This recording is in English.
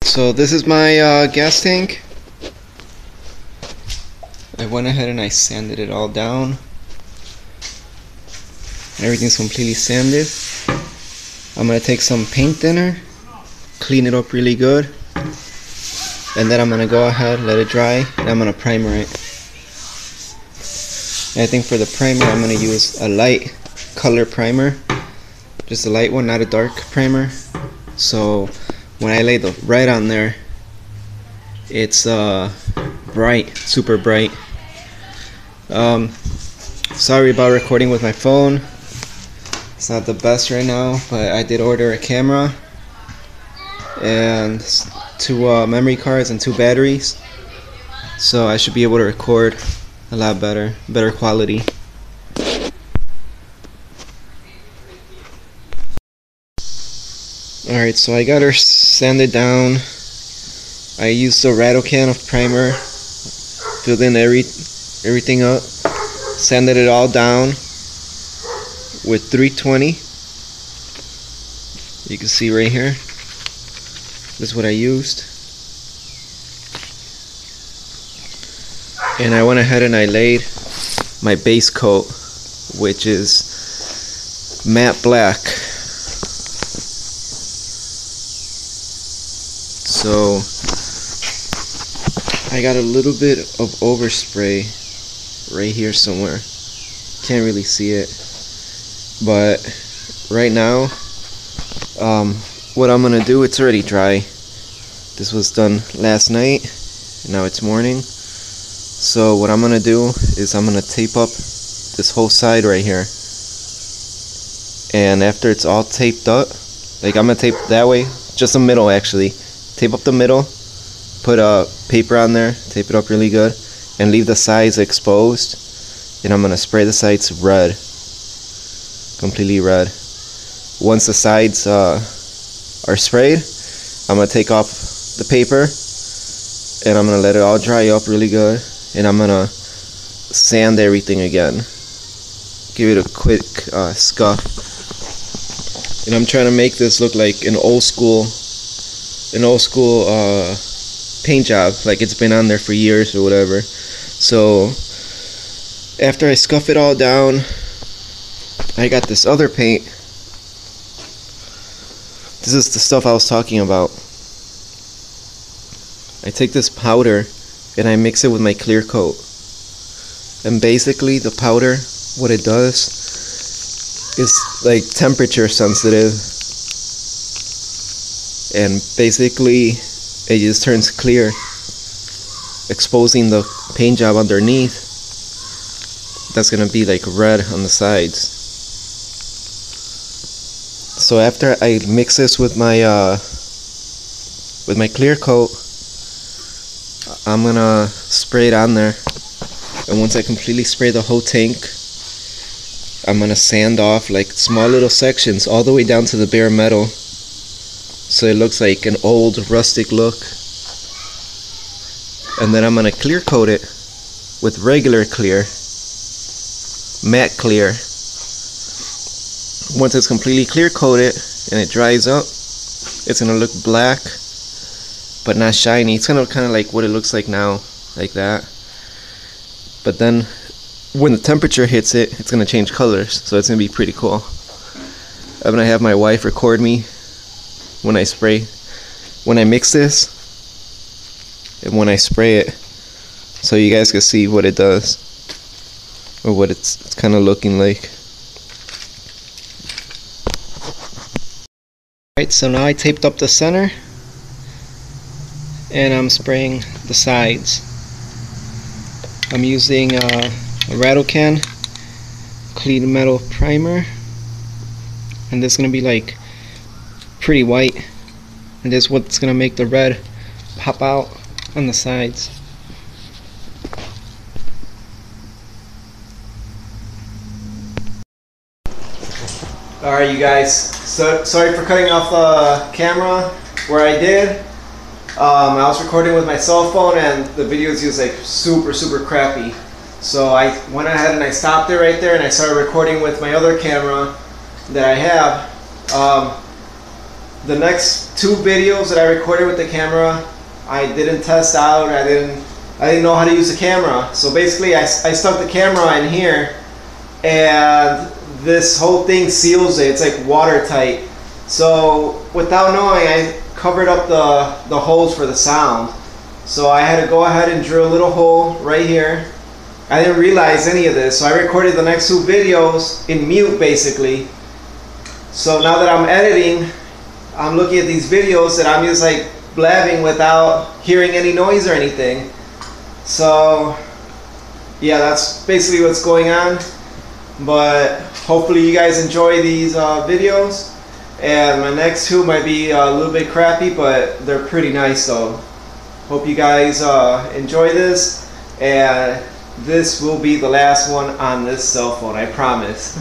So this is my gas tank. I went ahead and I sanded it all down. Everything's completely sanded. I'm gonna take some paint thinner, clean it up really good, and then I'm gonna go ahead, let it dry, and I'm gonna primer it. And I think for the primer I'm gonna use a light color primer, just a light one, not a dark primer. So when I lay the red on there, it's bright, super bright. Sorry about recording with my phone. It's not the best right now, but I did order a camera and 2 memory cards and 2 batteries, so I should be able to record a lot better quality. Alright, so I got her sanded down. I used a rattle can of primer, filled in everything up, sanded it all down with 320. You can see right here, this is what I used. And I went ahead and I laid my base coat, which is matte black. So I got a little bit of overspray right here somewhere. Can't really see it, but right now what I'm gonna do, it's already dry. This was done last night and now it's morning. So what I'm gonna do is I'm gonna tape up this whole side right here, and after it's all taped up, like I'm gonna tape that way, just the middle actually, tape up the middle, put a paper on there, tape it up really good, and leave the sides exposed. And I'm gonna spray the sides red, completely red. Once the sides are sprayed, I'm gonna take off the paper and I'm gonna let it all dry up really good, and I'm gonna sand everything again, give it a quick scuff. And I'm trying to make this look like an old school paint job, like it's been on there for years or whatever. So after I scuff it all down, I got this other paint. This is the stuff I was talking about. I take this powder and I mix it with my clear coat, and basically the powder, what it does is like temperature sensitive, and basically it just turns clear, exposing the paint job underneath that's gonna be like red on the sides. So after I mix this with my clear coat, I'm gonna spray it on there, and once I completely spray the whole tank, I'm gonna sand off like small little sections all the way down to the bare metal, so it looks like an old rustic look. And then I'm gonna clear coat it with regular clear, matte clear. Once it's completely clear coated and it dries up, it's gonna look black but not shiny. It's gonna look kind of like what it looks like now, like that. But then when the temperature hits it, it's gonna change colors, so it's gonna be pretty cool. I'm gonna have my wife record me when I mix this and when I spray it, so you guys can see what it does, or what it's kind of looking like. Alright, so now I taped up the center and I'm spraying the sides. I'm using a rattle can clean metal primer, and this is gonna be like pretty white, and this is what's gonna make the red pop out on the sides. Alright, you guys, so sorry for cutting off the camera where I did. I was recording with my cell phone and the video is just like super crappy. So I went ahead and I stopped it right there and I started recording with my other camera that I have. the next 2 videos that I recorded with the camera, I didn't test out. I didn't know how to use the camera. So basically I stuck the camera in here, and this whole thing seals it. It's like watertight. So without knowing, I covered up the holes for the sound. So I had to go ahead and drill a little hole right here. I didn't realize any of this, so I recorded the next 2 videos in mute basically. So now that I'm editing, I'm looking at these videos and I'm just like blabbing without hearing any noise or anything. So yeah, that's basically what's going on. But hopefully you guys enjoy these videos. And my next 2 might be a little bit crappy, but they're pretty nice though. Hope you guys enjoy this, and this will be the last one on this cell phone, I promise.